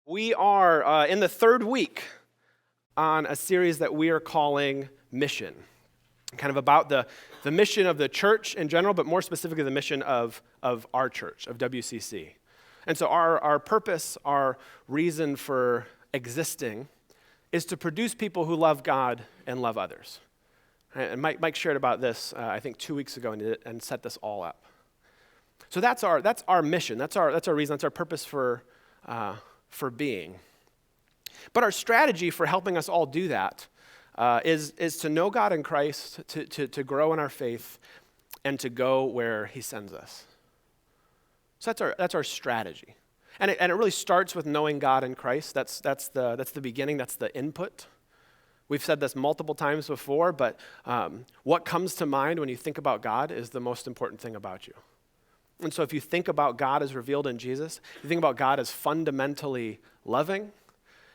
We are in the third week on a series that we are calling Mission, kind of about the mission of the church in general, but more specifically the mission of our church, of WCC. And so our purpose, our reason for existing is to produce people who love God and love others. And Mike shared about this, I think 2 weeks ago, and set this all up. So that's our mission, that's our reason, that's our purpose for being. But our strategy for helping us all do that is to know God in Christ, to grow in our faith, and to go where He sends us. So that's our strategy, and it really starts with knowing God in Christ. That's the beginning. That's the input. We've said this multiple times before, but what comes to mind when you think about God is the most important thing about you. And so if you think about God as revealed in Jesus, you think about God as fundamentally loving,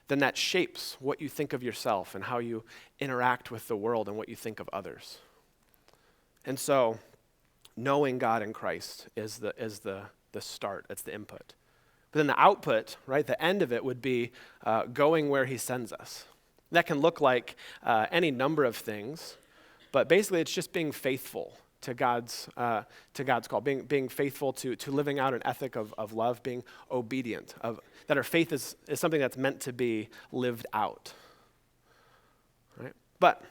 then that shapes what you think of yourself and how you interact with the world and what you think of others. And so knowing God in Christ is the start, it's the input. But then the output, right, the end of it would be going where He sends us. That can look like any number of things, but basically it's just being faithful to God's call, being faithful to living out an ethic of love, being obedient, that our faith is something that's meant to be lived out. Right? But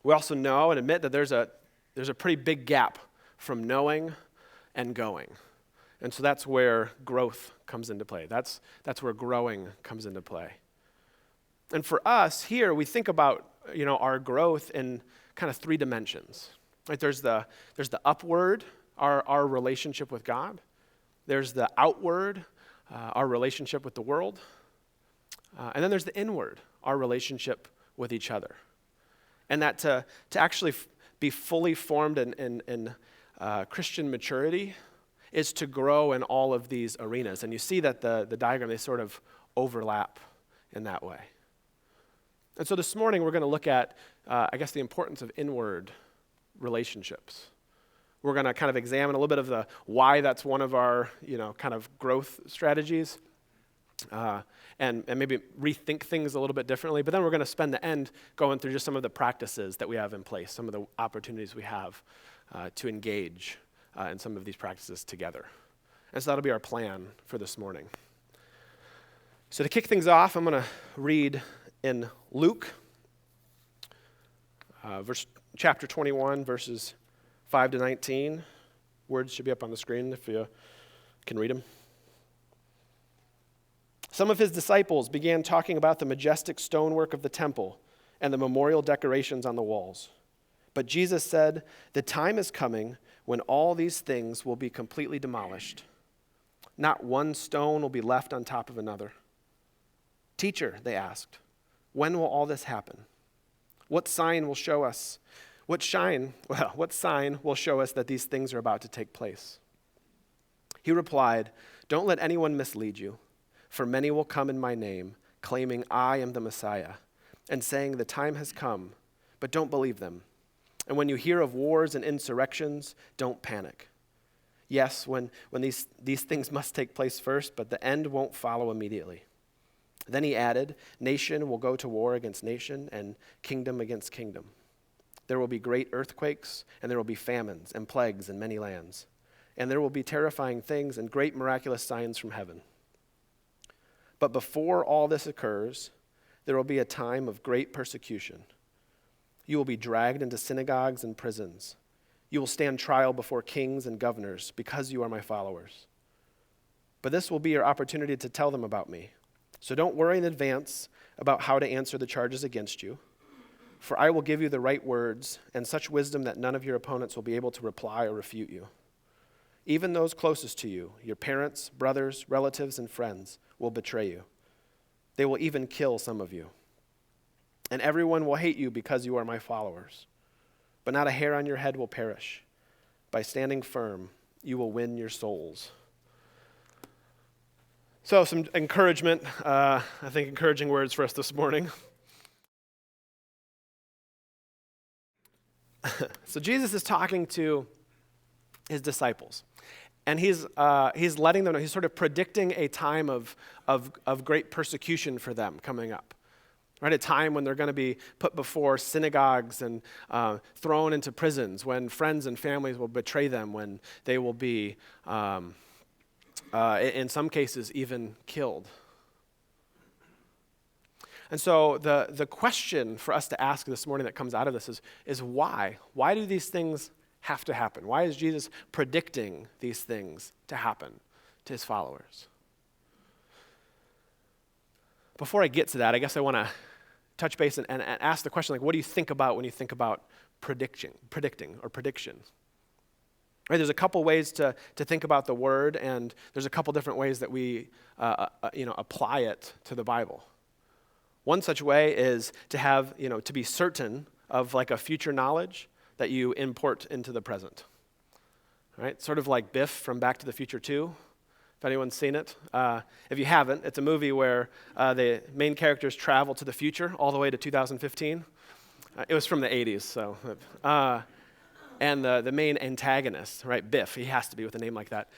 we also know and admit that there's a pretty big gap from knowing and going. And so that's where growth comes into play. That's where growing comes into play. And for us here, we think about our growth in kind of three dimensions. Right, there's the upward, our relationship with God. There's the outward, our relationship with the world. And then there's the inward, our relationship with each other. And that to actually be fully formed in Christian maturity is to grow in all of these arenas. And you see that the diagram, they sort of overlap in that way. And so this morning we're going to look at, the importance of inward relationships. We're going to kind of examine a little bit of the why that's one of our, kind of growth strategies, and maybe rethink things a little bit differently. But then we're going to spend the end going through just some of the practices that we have in place, some of the opportunities we have to engage in some of these practices together. And so that'll be our plan for this morning. So to kick things off, I'm going to read in Luke, chapter 21, verses 5 to 19. Words should be up on the screen if you can read them. Some of His disciples began talking about the majestic stonework of the temple and the memorial decorations on the walls. But Jesus said, "The time is coming when all these things will be completely demolished. Not one stone will be left on top of another." "Teacher," they asked, "when will all this happen? What sign will show us? What sign will show us that these things are about to take place?" He replied, "Don't let anyone mislead you, for many will come in my name, claiming I am the Messiah, and saying the time has come, but don't believe them. And when you hear of wars and insurrections, don't panic. Yes, when these things must take place first, but the end won't follow immediately." Then he added, "Nation will go to war against nation and kingdom against kingdom. There will be great earthquakes, and there will be famines and plagues in many lands. And there will be terrifying things and great miraculous signs from heaven. But before all this occurs, there will be a time of great persecution. You will be dragged into synagogues and prisons. You will stand trial before kings and governors because you are my followers. But this will be your opportunity to tell them about me. So don't worry in advance about how to answer the charges against you, for I will give you the right words and such wisdom that none of your opponents will be able to reply or refute you. Even those closest to you, your parents, brothers, relatives, and friends, will betray you. They will even kill some of you. And everyone will hate you because you are my followers. But not a hair on your head will perish. By standing firm, you will win your souls." So some encouragement, encouraging words for us this morning. So Jesus is talking to His disciples. And he's letting them know, he's sort of predicting a time of great persecution for them coming up. Right, a time when they're going to be put before synagogues and thrown into prisons, when friends and families will betray them, when they will be, in some cases, even killed. And so the question for us to ask this morning that comes out of this is why? Why do these things have to happen? Why is Jesus predicting these things to happen to his followers? Before I get to that, I guess I want to touch base and ask the question, like, what do you think about when you think about predicting or predictions? Right, there's a couple ways to think about the word, and there's a couple different ways that we apply it to the Bible. One such way is to have, to be certain of like a future knowledge that you import into the present. Right, sort of like Biff from Back to the Future 2. If anyone's seen it. If you haven't, it's a movie where the main characters travel to the future all the way to 2015. It was from the 80s, so. And the main antagonist, right, Biff, he has to be with a name like that.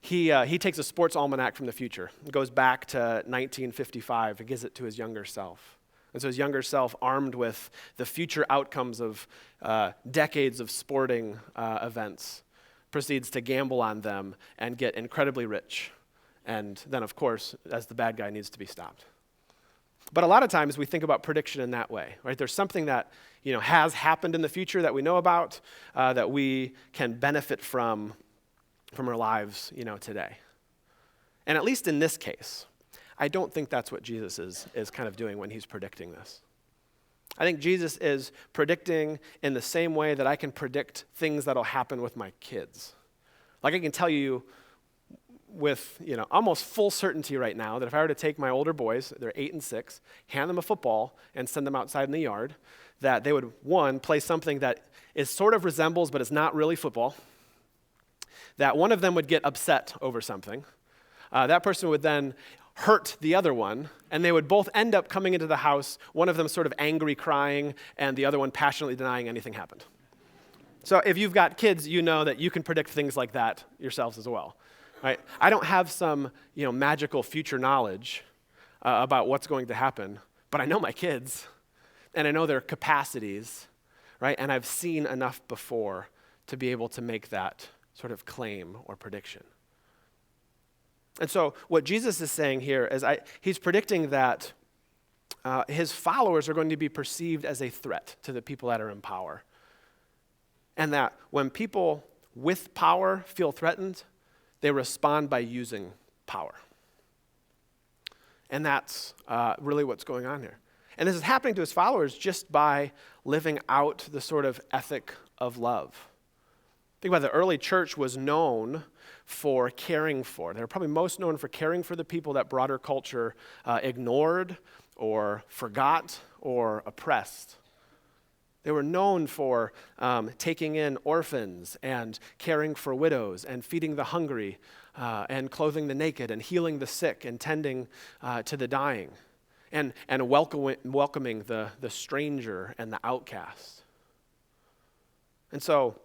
He takes a sports almanac from the future, goes back to 1955 and gives it to his younger self. And so his younger self, armed with the future outcomes of decades of sporting events, proceeds to gamble on them and get incredibly rich. And then, of course, as the bad guy, needs to be stopped. But a lot of times we think about prediction in that way, right? There's something that has happened in the future that we know about, that we can benefit from our lives, today. And at least in this case, I don't think that's what Jesus is kind of doing when he's predicting this. I think Jesus is predicting in the same way that I can predict things that'll happen with my kids. Like I can tell you with, almost full certainty right now that if I were to take my older boys, they're 8 and 6, hand them a football and send them outside in the yard, that they would, one, play something that is sort of resembles but is not really football, that one of them would get upset over something, that person would then hurt the other one, and they would both end up coming into the house, one of them sort of angry crying, and the other one passionately denying anything happened. So if you've got kids, you know that you can predict things like that yourselves as well. Right? I don't have some magical future knowledge about what's going to happen, but I know my kids, and I know their capacities, right? And I've seen enough before to be able to make that sort of claim or prediction. And so what Jesus is saying here is he's predicting that his followers are going to be perceived as a threat to the people that are in power. And that when people with power feel threatened, they respond by using power. And that's really what's going on here. And this is happening to his followers just by living out the sort of ethic of love. Think about it, the early church was known for caring for. They were probably most known for caring for the people that broader culture ignored or forgot or oppressed. They were known for taking in orphans and caring for widows and feeding the hungry and clothing the naked and healing the sick and tending to the dying and welcoming the stranger and the outcast. And so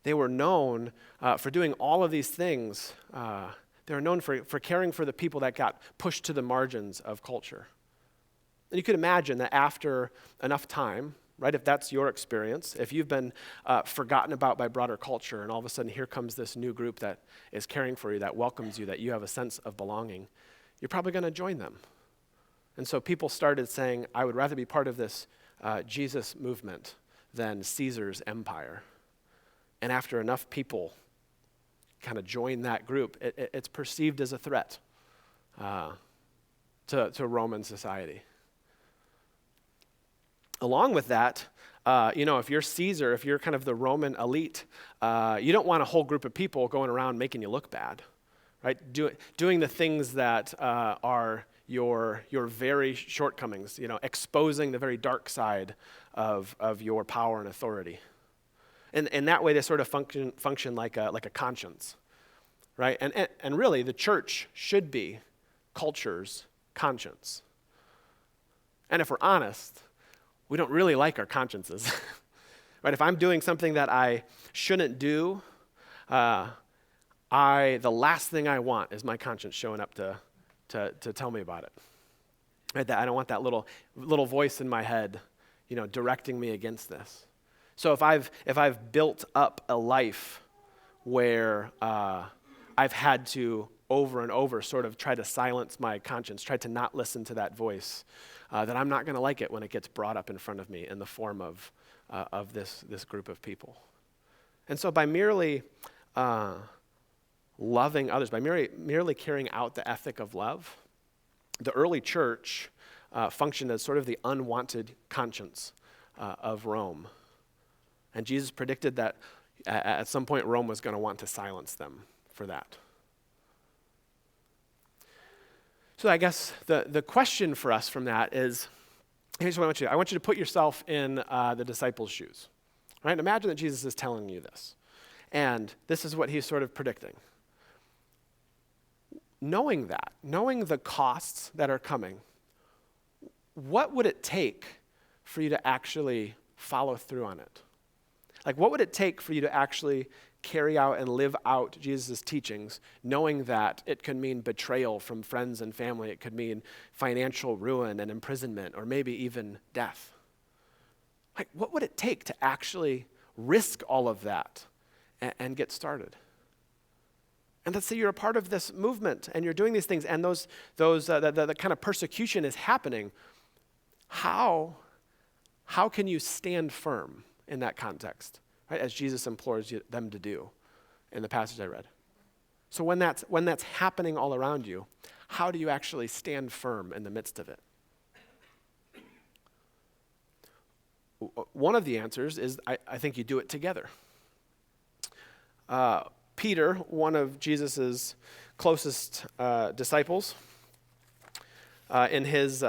they were known for doing all of these things. They were known for caring for the people that got pushed to the margins of culture. And you could imagine that after enough time, right, if that's your experience, if you've been forgotten about by broader culture and all of a sudden here comes this new group that is caring for you, that welcomes you, that you have a sense of belonging, you're probably going to join them. And so people started saying, I would rather be part of this Jesus movement than Caesar's empire. And after enough people kind of join that group, it's perceived as a threat to Roman society. Along with that, if you're Caesar, if you're kind of the Roman elite, you don't want a whole group of people going around making you look bad, right? Doing the things that are your very shortcomings, exposing the very dark side of your power and authority. And in that way, they sort of function like a conscience, right? And really, the church should be culture's conscience. And if we're honest, we don't really like our consciences, right? If I'm doing something that I shouldn't do, the last thing I want is my conscience showing up to tell me about it. Right? That I don't want that little voice in my head, directing me against this. So if I've built up a life where I've had to over and over sort of try to silence my conscience, try to not listen to that voice, then I'm not going to like it when it gets brought up in front of me in the form of this group of people. And so by merely loving others, by merely carrying out the ethic of love, the early church functioned as sort of the unwanted conscience of Rome. And Jesus predicted that at some point Rome was going to want to silence them for that. So I guess the question for us from that is, here's what I want you to do. I want you to put yourself in the disciples' shoes. Right? Imagine that Jesus is telling you this. And this is what he's sort of predicting. Knowing the costs that are coming, what would it take for you to actually follow through on it? Like, what would it take for you to actually carry out and live out Jesus' teachings, knowing that it could mean betrayal from friends and family, it could mean financial ruin and imprisonment, or maybe even death? Like, what would it take to actually risk all of that and get started? And let's say you're a part of this movement and you're doing these things, and the kind of persecution is happening. How can you stand firm in that context, right? As Jesus implores them to do in the passage I read. So when that's happening all around you, how do you actually stand firm in the midst of it? One of the answers is I think you do it together. Peter, one of Jesus' closest disciples, in his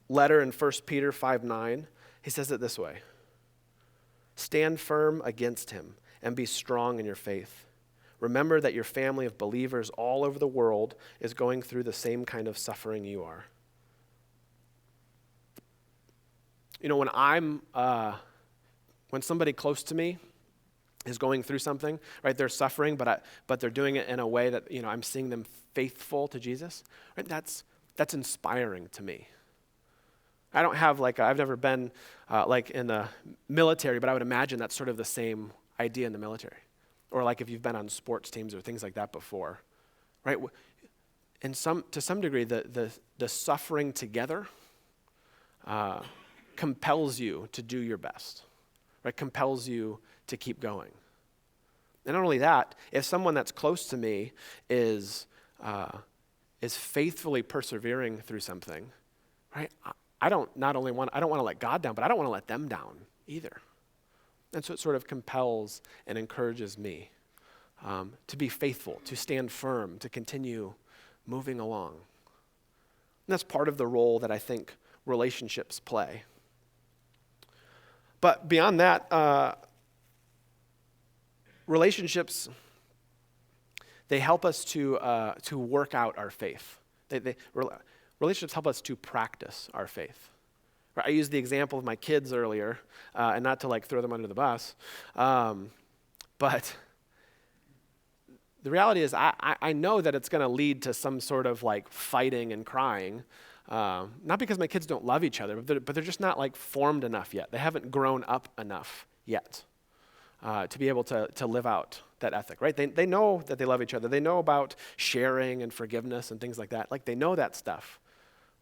letter in 1 Peter 5:9, he says it this way: "Stand firm against him and be strong in your faith. Remember that your family of believers all over the world is going through the same kind of suffering you are." When somebody close to me is going through something, right? They're suffering, but they're doing it in a way that I'm seeing them faithful to Jesus. Right? That's inspiring to me. I don't have I've never been in the military, but I would imagine that's sort of the same idea in the military, or if you've been on sports teams or things like that before, right? To some degree, the suffering together compels you to do your best, right? Compels you to keep going. And not only that, if someone that's close to me is faithfully persevering through something, right? I don't want to let God down, but I don't want to let them down either. And so it sort of compels and encourages me to be faithful, to stand firm, to continue moving along. And that's part of the role that I think relationships play. But beyond that, relationships, they help us to work out our faith. Relationships help us to practice our faith. I used the example of my kids earlier, and not to throw them under the bus, but the reality is I know that it's going to lead to some sort of fighting and crying, not because my kids don't love each other, but they're just not formed enough yet. They haven't grown up enough yet to be able to live out that ethic, right? They know that they love each other. They know about sharing and forgiveness and things like that. They know that stuff.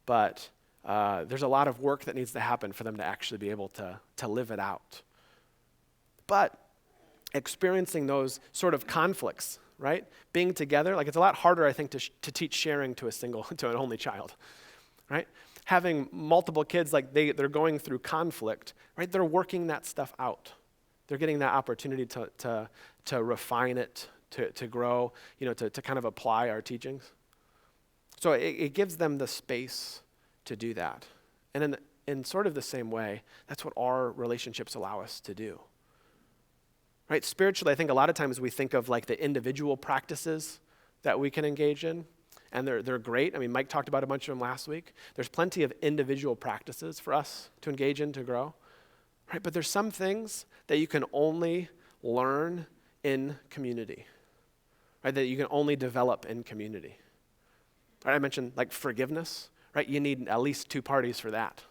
But there's a lot of work that needs to happen for them to actually be able to live it out. But experiencing those sort of conflicts, right? Being together, it's a lot harder, I think, to teach sharing to an only child, right? Having multiple kids, they're going through conflict, right? They're working that stuff out. They're getting that opportunity to refine it, to grow, to kind of apply our teachings. So it gives them the space to do that. And in sort of the same way, that's what our relationships allow us to do. Right? Spiritually, I think a lot of times we think of the individual practices that we can engage in, and they're great. I mean, Mike talked about a bunch of them last week. There's plenty of individual practices for us to engage in, to grow. Right? But there's some things that you can only learn in community. right, that you can only develop in community. Right, I mentioned like forgiveness, right? You need at least two parties for that,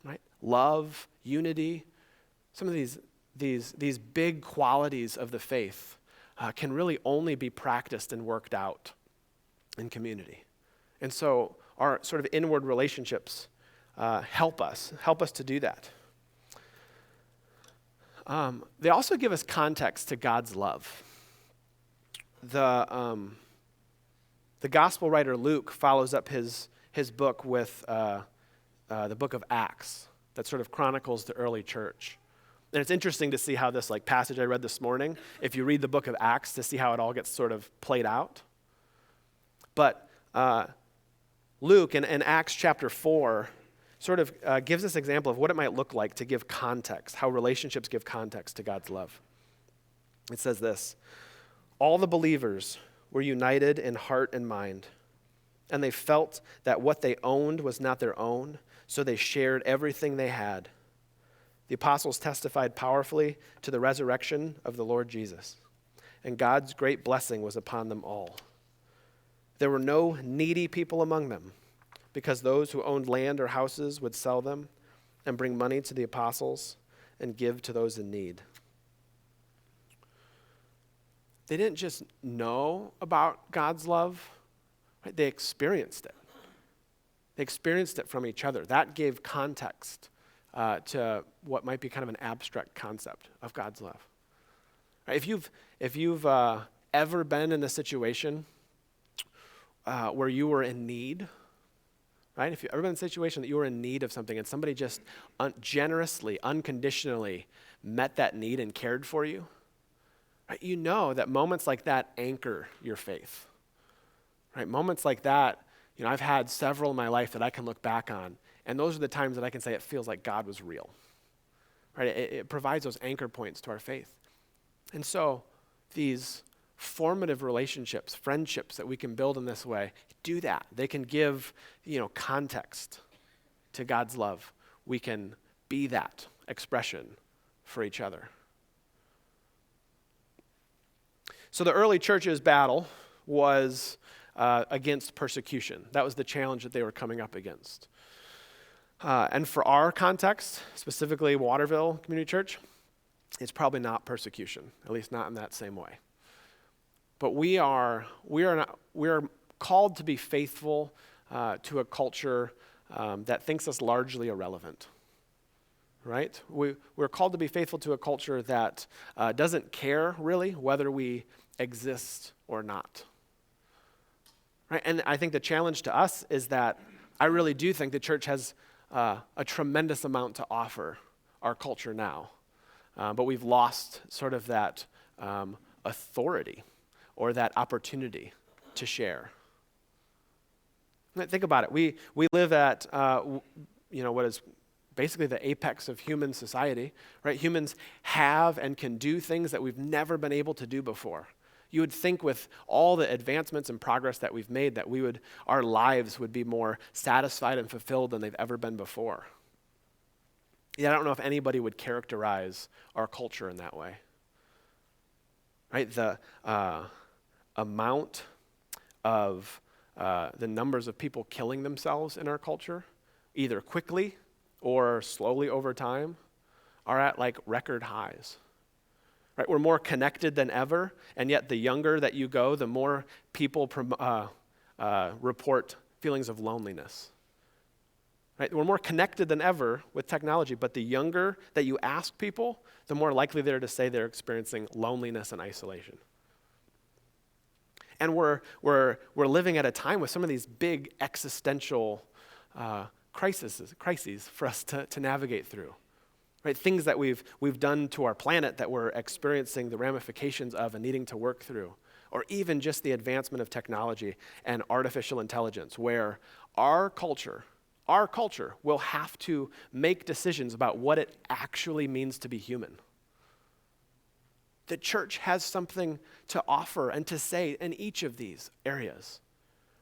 right? Love, unity, some of these big qualities of the faith can really only be practiced and worked out in community. And so our sort of inward relationships help us to do that. They also give us context to God's love. The gospel writer Luke follows up his book with the book of Acts that sort of chronicles the early church. And it's interesting to see how this like passage I read this morning, if you read the book of Acts, to see how it all gets sort of played out. But Luke in Acts chapter 4 sort of gives us an example of what it might look like to give context, how relationships give context to God's love. It says this: all the believers were united in heart and mind, and they felt that what they owned was not their own, so they shared everything they had. The apostles testified powerfully to the resurrection of the Lord Jesus, and God's great blessing was upon them all. There were no needy people among them, because those who owned land or houses would sell them and bring money to the apostles and give to those in need. They didn't just know about God's love, right? They experienced it. They experienced it from each other. That gave context to what might be kind of an abstract concept of God's love. Right? If you've ever been in a situation where you were in need, right? If you've ever been in a situation that you were in need of something and somebody just generously, unconditionally met that need and cared for you, right? You know that moments like that anchor your faith, right? Moments like that, I've had several in my life that I can look back on, and those are the times that I can say it feels like God was real, right? It provides those anchor points to our faith. And so these formative relationships, friendships that we can build in this way, do that. They can give, context to God's love. We can be that expression for each other. So the early church's battle was against persecution. That was the challenge that they were coming up against. And for our context, specifically Waterville Community Church, it's probably not persecution, at least not in that same way. But we are called to be faithful to a culture that thinks us largely irrelevant, right? We're called to be faithful to a culture that doesn't care really whether we exist or not, right? And I think the challenge to us is that I really do think the church has a tremendous amount to offer our culture now, but we've lost sort of that authority or that opportunity to share. Think about it. We live at what is basically the apex of human society, right? Humans have and can do things that we've never been able to do before. You would think with all the advancements and progress that we've made that our lives would be more satisfied and fulfilled than they've ever been before. Yet I don't know if anybody would characterize our culture in that way. Right? The amount of the numbers of people killing themselves in our culture, either quickly or slowly over time, are at like record highs. Right? We're more connected than ever, and yet the younger that you go, the more people report feelings of loneliness. Right? We're more connected than ever with technology, but the younger that you ask people, the more likely they're to say they're experiencing loneliness and isolation. And we're living at a time with some of these big existential crises for us to navigate through. Right? Things that we've done to our planet that we're experiencing the ramifications of and needing to work through. Or even just the advancement of technology and artificial intelligence, where our culture will have to make decisions about what it actually means to be human. The church has something to offer and to say in each of these areas.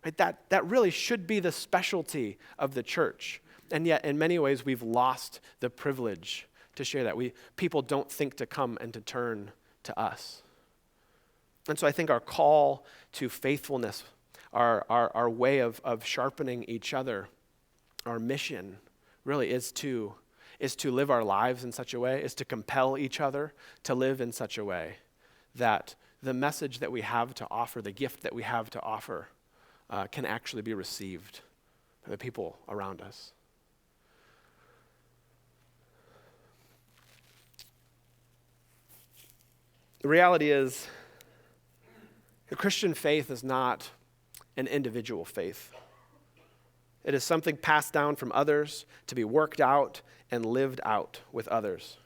Right? That really should be the specialty of the church. And yet, in many ways, we've lost the privilege to share that. People don't think to come and to turn to us. And so I think our call to faithfulness, our way of sharpening each other, our mission really is to live our lives in such a way, is to compel each other to live in such a way that the message that we have to offer, the gift that we have to offer, can actually be received by the people around us. The reality is, the Christian faith is not an individual faith. It is something passed down from others to be worked out and lived out with others.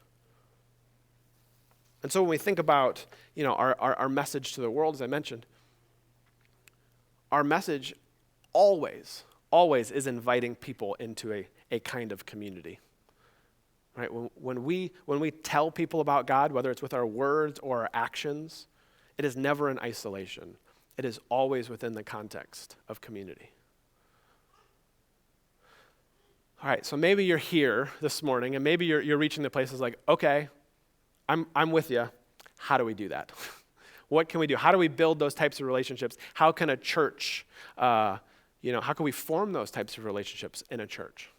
And so when we think about, our message to the world, as I mentioned, our message always is inviting people into a kind of community. Right? When we tell people about God, whether it's with our words or our actions, it is never in isolation. It is always within the context of community. All right, so maybe you're here this morning, and maybe you're reaching the places like, okay, I'm with you. How do we do that? What can we do? How do we build those types of relationships? How can a church, how can we form those types of relationships in a church?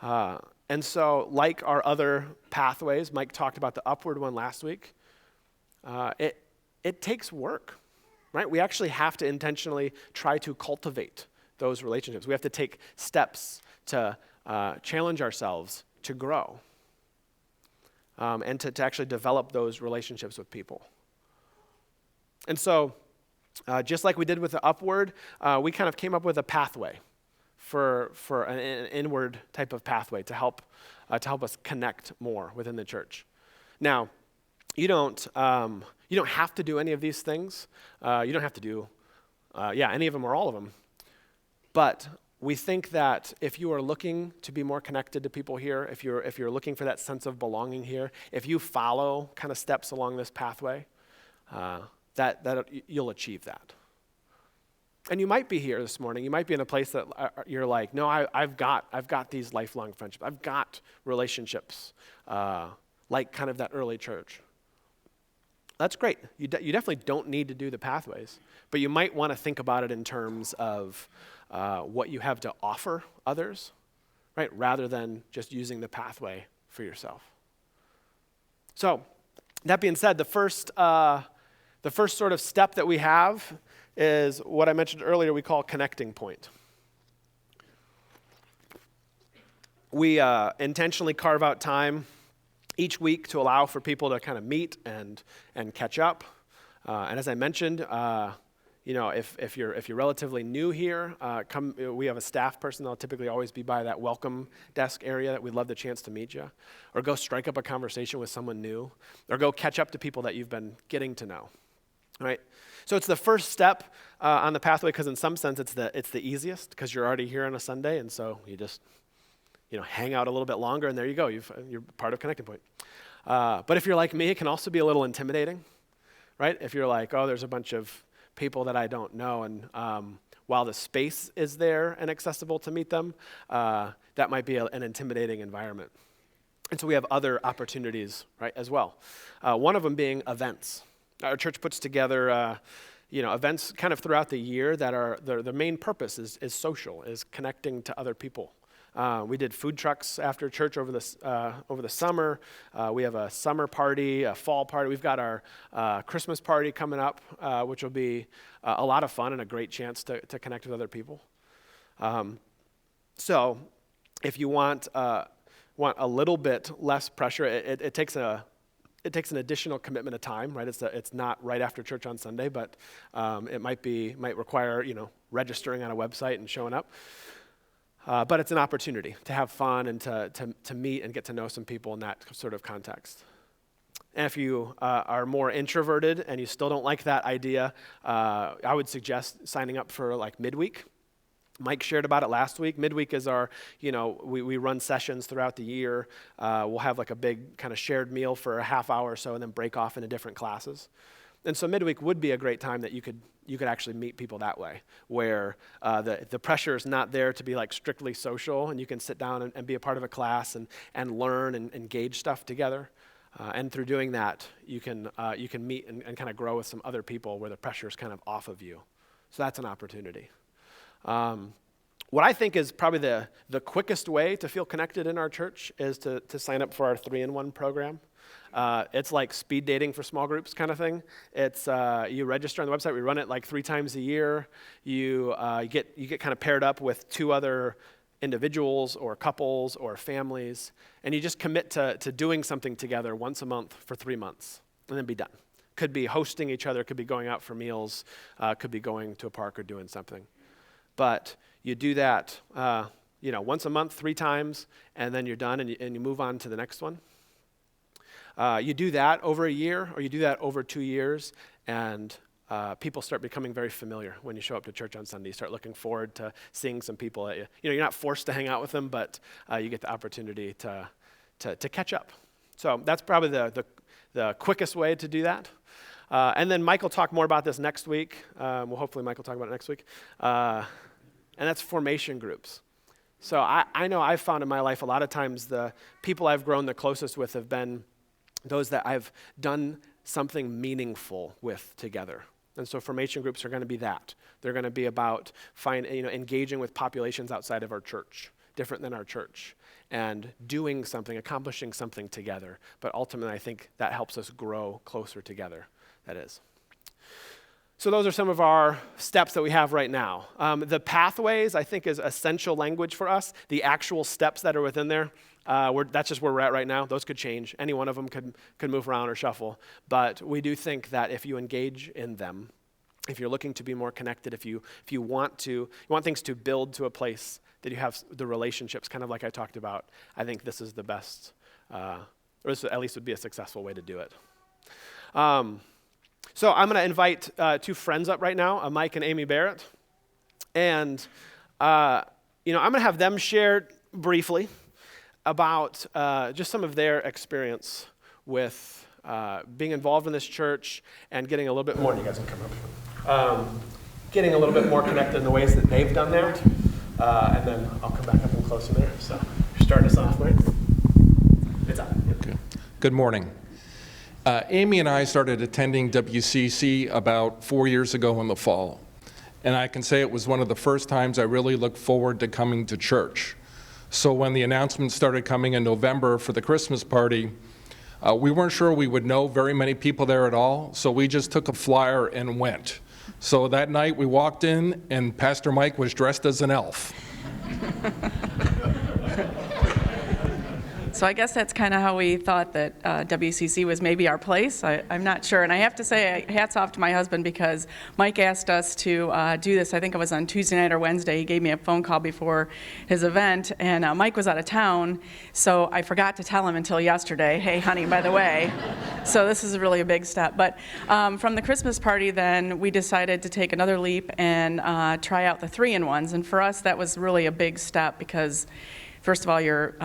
And so, like our other pathways, Mike talked about the upward one last week. It takes work, right? We actually have to intentionally try to cultivate those relationships. We have to take steps to challenge ourselves to grow and to actually develop those relationships with people. And so, just like we did with the upward, we kind of came up with a pathway for an inward type of pathway to help us connect more within the church. Now, you don't have to do any of these things. You don't have to do any of them or all of them. But we think that if you are looking to be more connected to people here, if you're looking for that sense of belonging here, if you follow kind of steps along this pathway, that you'll achieve that. And you might be here this morning. You might be in a place that you're like, no, I've got these lifelong friendships. I've got relationships like kind of that early church. That's great. You definitely don't need to do the pathways, but you might want to think about it in terms of what you have to offer others, right? Rather than just using the pathway for yourself. So, that being said, the first sort of step that we have is what I mentioned earlier we call connecting point. We intentionally carve out time each week to allow for people to kind of meet and catch up. And as I mentioned, if you're relatively new here, we have a staff person that'll typically always be by that welcome desk area that we'd love the chance to meet you. Or go strike up a conversation with someone new. Or go catch up to people that you've been getting to know. Right? So it's the first step on the pathway because in some sense it's the easiest because you're already here on a Sunday, and so you just hang out a little bit longer, and there you go. You're part of Connecting Point. But if you're like me, it can also be a little intimidating, right? If you're like, oh, there's a bunch of people that I don't know, and while the space is there and accessible to meet them, that might be an intimidating environment. And so we have other opportunities, right, as well. One of them being events. Our church puts together events kind of throughout the year that are, the main purpose is social, is connecting to other people. We did food trucks after church over the summer. We have a summer party, a fall party. We've got our Christmas party coming up, which will be a lot of fun and a great chance to connect with other people. So if you want a little bit less pressure, it takes an additional commitment of time, right? It's not right after church on Sunday, but it might require registering on a website and showing up. But it's an opportunity to have fun and to meet and get to know some people in that sort of context. And if you are more introverted and you still don't like that idea, I would suggest signing up for like midweek. Mike shared about it last week. Midweek is our, we run sessions throughout the year. We'll have like a big kind of shared meal for a half hour or so and then break off into different classes. And so midweek would be a great time that you could actually meet people that way, where the pressure is not there to be like strictly social, and you can sit down and be a part of a class and learn and engage stuff together. And through doing that, you can meet and kind of grow with some other people where the pressure is kind of off of you. So that's an opportunity. What I think is probably the quickest way to feel connected in our church is to sign up for our 3-in-1 program. It's like speed dating for small groups kind of thing. It's you register on the website. We run it like 3 times a year. You get kind of paired up with 2 other individuals or couples or families, and you just commit to doing something together once a month for 3 months, and then be done. Could be hosting each other, could be going out for meals, could be going to a park or doing something. But you do that, once a month, 3 times, and then you're done, and you move on to the next one. You do that over a year, or you do that over 2 years, and people start becoming very familiar when you show up to church on Sunday. You start looking forward to seeing some people that you're not forced to hang out with them, but you get the opportunity to catch up. So that's probably the quickest way to do that. And then Mike will talk more about this next week. Hopefully Mike will talk about it next week. And that's formation groups. So I know I've found in my life a lot of times the people I've grown the closest with have been those that I've done something meaningful with together. And so formation groups are going to be that. They're going to be about engaging with populations outside of our church, different than our church, and doing something, accomplishing something together. But ultimately, I think that helps us grow closer together, that is. So those are some of our steps that we have right now. The pathways, I think, is essential language for us. The actual steps that are within there, that's just where we're at right now. Those could change. Any one of them could move around or shuffle. But we do think that if you engage in them, if you're looking to be more connected, if you want things to build to a place that you have the relationships, kind of like I talked about, I think this is the best, or this at least would be a successful way to do it. So I'm going to invite 2 friends up right now, Mike and Amy Barrett. And, I'm going to have them share briefly about just some of their experience with being involved in this church and getting a little bit more, you guys can come up, getting a little bit more connected in the ways that they've done that. And then I'll come back up and close in there. So start us off, Mike. It's on. Okay. Good morning. Amy and I started attending WCC about 4 years ago in the fall. And I can say it was one of the first times I really looked forward to coming to church. So when the announcements started coming in November for the Christmas party, we weren't sure we would know very many people there at all, so we just took a flyer and went. So that night we walked in and Pastor Mike was dressed as an elf. So I guess that's kind of how we thought that WCC was maybe our place. I'm not sure. And I have to say, hats off to my husband, because Mike asked us to do this. I think it was on Tuesday night or Wednesday. He gave me a phone call before his event, and Mike was out of town, so I forgot to tell him until yesterday, hey, honey, by the way. So this is really a big step. But from the Christmas party, then, we decided to take another leap and try out the 3-in-1s. And for us, that was really a big step because, first of all, you're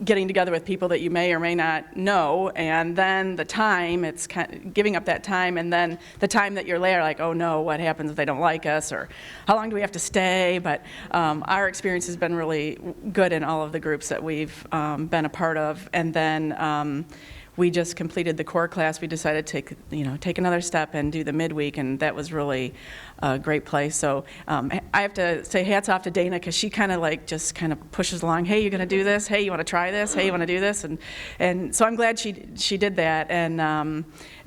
getting together with people that you may or may not know, and then the time, it's kind of giving up that time, and then the time that you're there, like, oh no, what happens if they don't like us, or how long do we have to stay? But our experience has been really good in all of the groups that we've been a part of. And then we just completed the core class. We decided to take another step and do the midweek, and that was really a great place. So I have to say hats off to Dana, because she kind of pushes along. Hey, you're going to do this? Hey, you want to try this? Hey, you want to do this? And so I'm glad she did that. And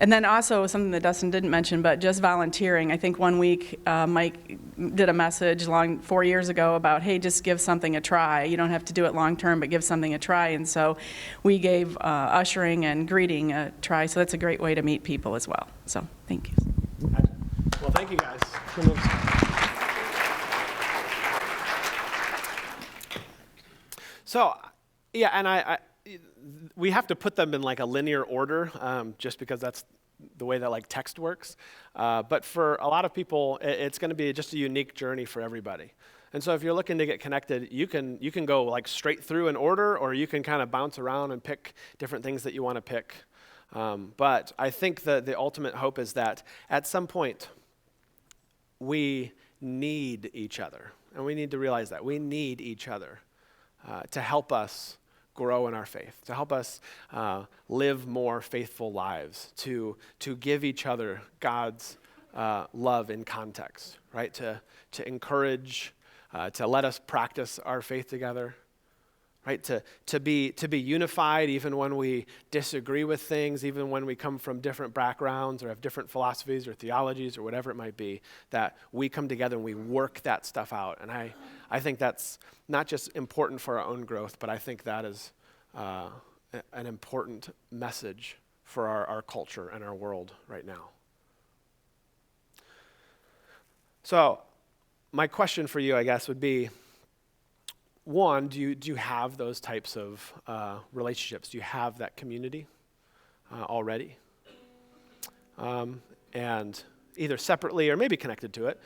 then also something that Dustin didn't mention, but just volunteering. I think one week Mike did a message 4 years ago about, hey, just give something a try. You don't have to do it long term, but give something a try. And so we gave ushering and greeting a try. So that's a great way to meet people as well. So thank you. Well, thank you guys. So, yeah, and we have to put them in like a linear order, just because that's the way that text works. But for a lot of people, it's going to be just a unique journey for everybody. And so if you're looking to get connected, you can go straight through in order, or you can kind of bounce around and pick different things that you want to pick. But I think that the ultimate hope is that at some point, we need each other. And we need to realize that. We need each other to help us grow in our faith, to help us live more faithful lives, to give each other God's love in context, right? To encourage, to let us practice our faith together, right? To be unified even when we disagree with things, even when we come from different backgrounds or have different philosophies or theologies or whatever it might be, that we come together and we work that stuff out. And I think that's not just important for our own growth, but I think that is an important message for our culture and our world right now. So my question for you, I guess, would be, one, do you have those types of relationships? Do you have that community already? And either separately or maybe connected to it,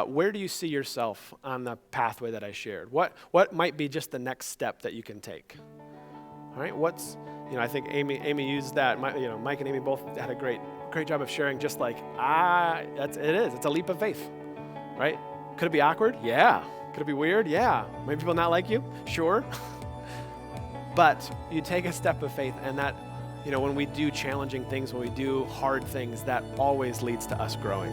where do you see yourself on the pathway that I shared? What might be just the next step that you can take? All right, I think Amy used that. Mike and Amy both had a great job of sharing. Just like it's a leap of faith, right? Could it be awkward? Yeah. Could it be weird? Yeah. Maybe people not like you? Sure. But you take a step of faith, and that, when we do challenging things, when we do hard things, that always leads to us growing.